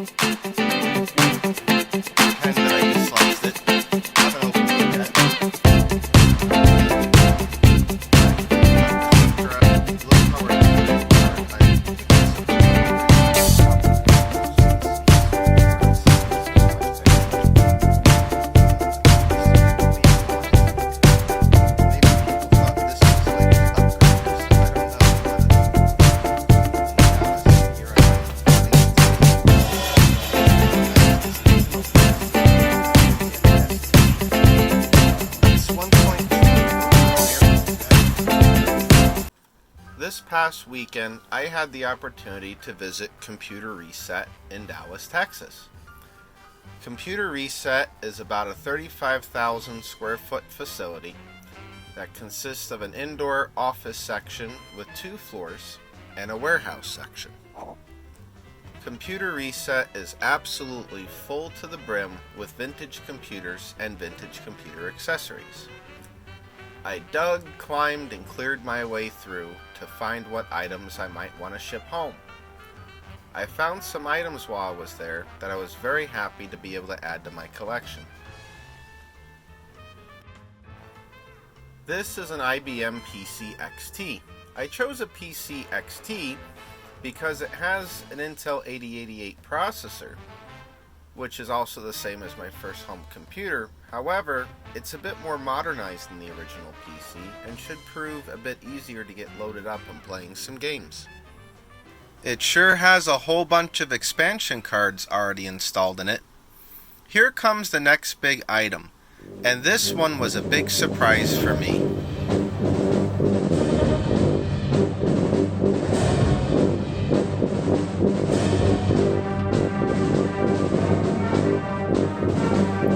And then I just sliced it. Haven't opened it yet. Look how we're doing it. This past weekend, I had the opportunity to visit Computer Reset in Dallas, Texas. Computer Reset is about a 35,000 square foot facility that consists of an indoor office section with 2 floors and a warehouse section. Computer Reset is absolutely full to the brim with vintage computers and vintage computer accessories. I dug, climbed, and cleared my way through to find what items I might want to ship home. I found some items while I was there that I was very happy to be able to add to my collection. This is an IBM Pc XT. I chose a Pc XT because it has an Intel 8088 processor, which is also the same as my first home computer. However, it's a bit more modernized than the original PC and should prove a bit easier to get loaded up and playing some games. It sure has a whole bunch of expansion cards already installed in it. Here comes the next big item, and this one was a big surprise for me.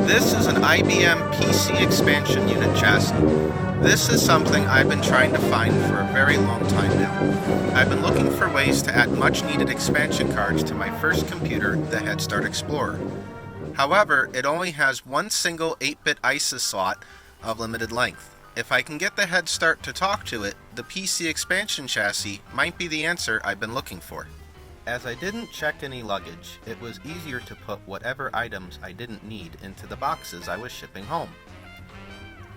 This is an IBM PC expansion unit chassis. This is something I've been trying to find for a very long time now. I've been looking for ways to add much needed expansion cards to my first computer, the Head Start Explorer. However, it only has one single 8-bit ISA slot of limited length. If I can get the Head Start to talk to it, the PC expansion chassis might be the answer I've been looking for. As I didn't check any luggage, it was easier to put whatever items I didn't need into the boxes I was shipping home.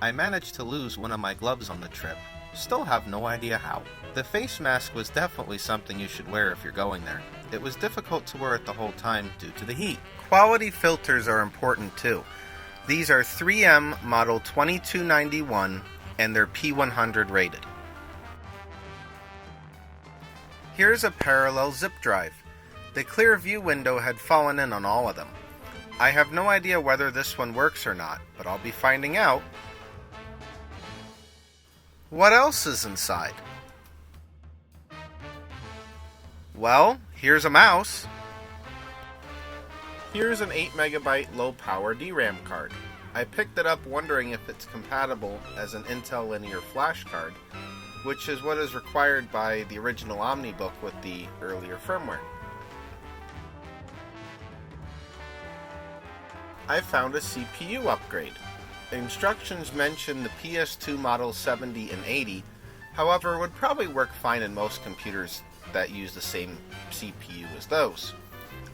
I managed to lose one of my gloves on the trip. Still have no idea how. The face mask was definitely something you should wear if you're going there. It was difficult to wear it the whole time due to the heat. Quality filters are important too. These are 3M model 2291 and they're P100 rated. Here's a parallel zip drive. The clear view window had fallen in on all of them. I have no idea whether this one works or not, but I'll be finding out. What else is inside? Well, here's a mouse. Here's an 8 megabyte low power DRAM card. I picked it up wondering if it's compatible as an Intel linear flash card, which is what is required by the original Omnibook with the earlier firmware. I found a CPU upgrade. The instructions mention the PS2 models 70 and 80, however it would probably work fine in most computers that use the same CPU as those.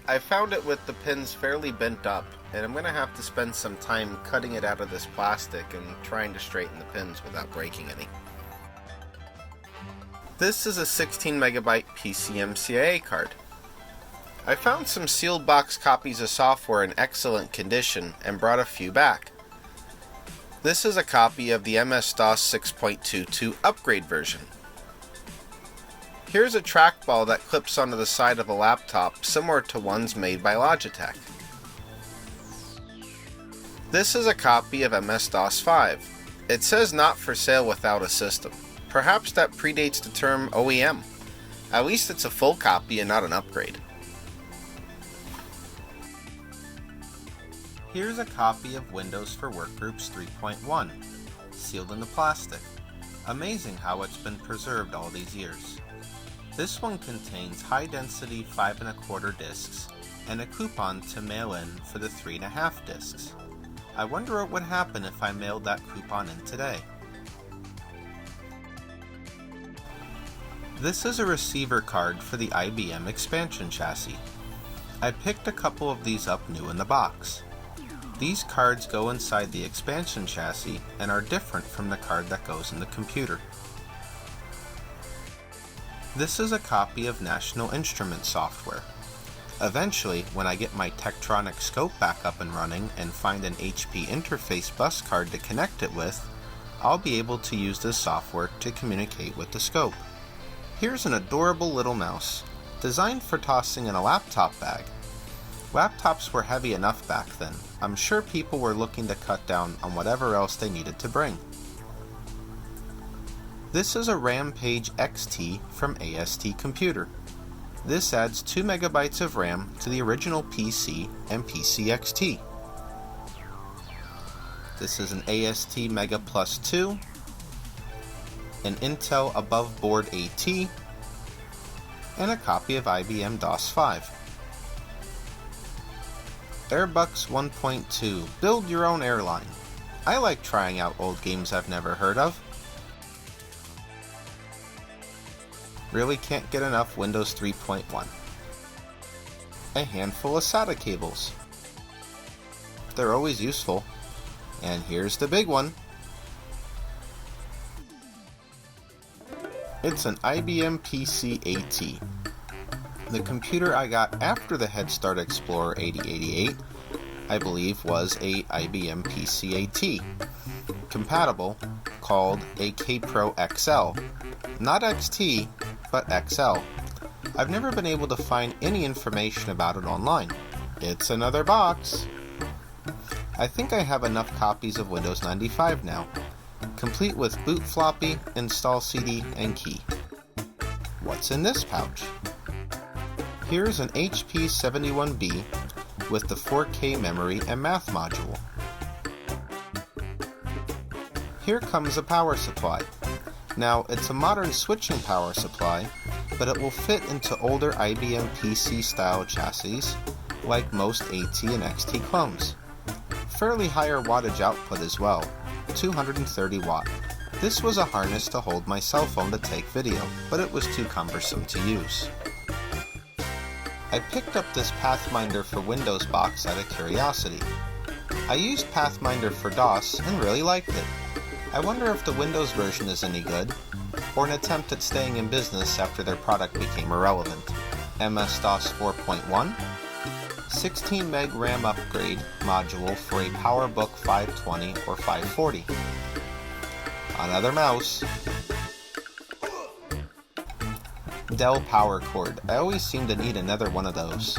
I found it with the pins fairly bent up, and I'm going to have to spend some time cutting it out of this plastic and trying to straighten the pins without breaking any. This is a 16 megabyte Pcmcia card. I found some sealed box copies of software in excellent condition and brought a few back. This is a copy of the MS-DOS 6.22 upgrade version. Here's a trackball that clips onto the side of a laptop similar to ones made by Logitech. This is a copy of MS-DOS 5. It says not for sale without a system. Perhaps that predates the term OEM. At least it's a full copy and not an upgrade. Here's a copy of Windows for Workgroups 3.1, sealed in the plastic. Amazing how it's been preserved all these years. This one contains high-density 5 1/4 discs and a coupon to mail in for the 3 1/2 discs. I wonder what would happen if I mailed that coupon in today. This is a receiver card for the IBM expansion chassis. I picked a couple of these up new in the box. These cards go inside the expansion chassis and are different from the card that goes in the computer. This is a copy of National Instruments software. Eventually, when I get my Tektronix scope back up and running and find an HP interface bus card to connect it with, I'll be able to use this software to communicate with the scope. Here's an adorable little mouse, designed for tossing in a laptop bag. Laptops were heavy enough back then. I'm sure people were looking to cut down on whatever else they needed to bring. This is a Rampage XT from AST Computer. This adds 2 megabytes of RAM to the original PC and PCXT. This is an AST Mega Plus 2, an Intel above board AT, and a copy of IBM DOS 5. Airbucks 1.2, build your own airline. I like trying out old games I've never heard of. Really can't get enough Windows 3.1. A handful of SATA cables. They're always useful. And here's the big one. It's an IBM Pcat. The computer I got after the Head Start Explorer 8088, I believe, was a IBM Pcat. Compatible, called a K-Pro XL. Not XT, but XL. I've never been able to find any information about it online. It's another box. I think I have enough copies of Windows 95 now, complete with boot floppy, install CD, and key. What's in this pouch? Here's an HP 71B with the 4K memory and math module. Here comes a power supply. Now, it's a modern switching power supply, but it will fit into older IBM PC style chassis, like most AT and XT clones. Fairly higher wattage output as well, 230 watt. This was a harness to hold my cell phone to take video, but it was too cumbersome to use. I picked up this Pathminder for Windows box out of curiosity. I used Pathminder for DOS and really liked it. I wonder if the Windows version is any good, or an attempt at staying in business after their product became irrelevant. MS-DOS 4.1, 16 meg RAM upgrade module for a PowerBook 520 or 540. Another mouse. Dell power cord. I always seem to need another one of those.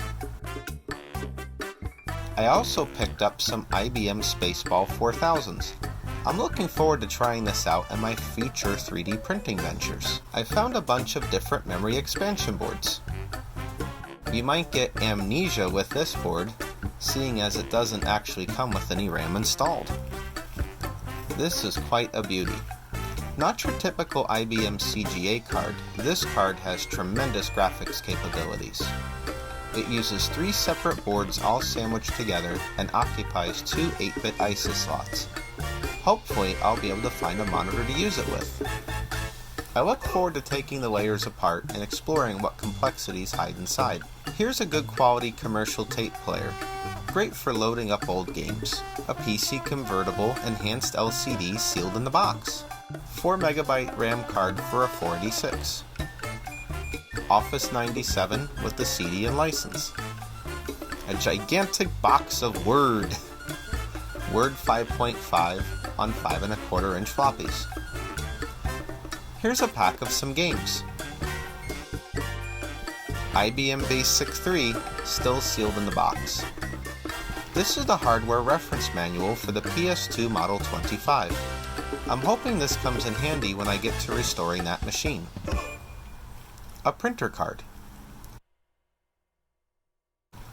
I also picked up some IBM Spaceball 4000s. I'm looking forward to trying this out in my future 3D printing ventures. I found a bunch of different memory expansion boards. You might get amnesia with this board, seeing as it doesn't actually come with any RAM installed. This is quite a beauty. Not your typical IBM CGA card, this card has tremendous graphics capabilities. It uses 3 separate boards all sandwiched together and occupies 2 8-bit ISA slots. Hopefully, I'll be able to find a monitor to use it with. I look forward to taking the layers apart and exploring what complexities hide inside. Here's a good quality commercial tape player, great for loading up old games. A PC Convertible enhanced LCD sealed in the box. 4 megabyte RAM card for a 486. Office 97 with the CD and license. A gigantic box of Word. Word 5.5 on 5 1/4 inch floppies. Here's a pack of some games. IBM Basic 3 still sealed in the box. This is the hardware reference manual for the PS2 Model 25. I'm hoping this comes in handy when I get to restoring that machine. A printer card.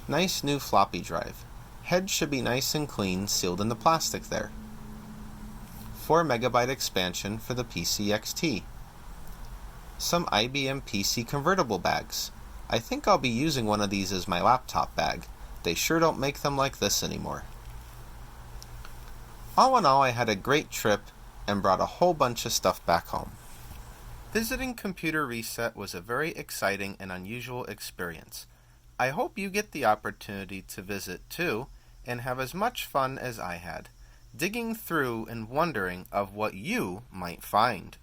Nice new floppy drive. Head should be nice and clean, sealed in the plastic there. 4 megabyte expansion for the PCXT. Some IBM PC Convertible Bags. I think I'll be using one of these as my laptop bag. They sure don't make them like this anymore. All in all, I had a great trip and brought a whole bunch of stuff back home. Visiting Computer Reset was a very exciting and unusual experience. I hope you get the opportunity to visit too, and have as much fun as I had, digging through and wondering of what you might find.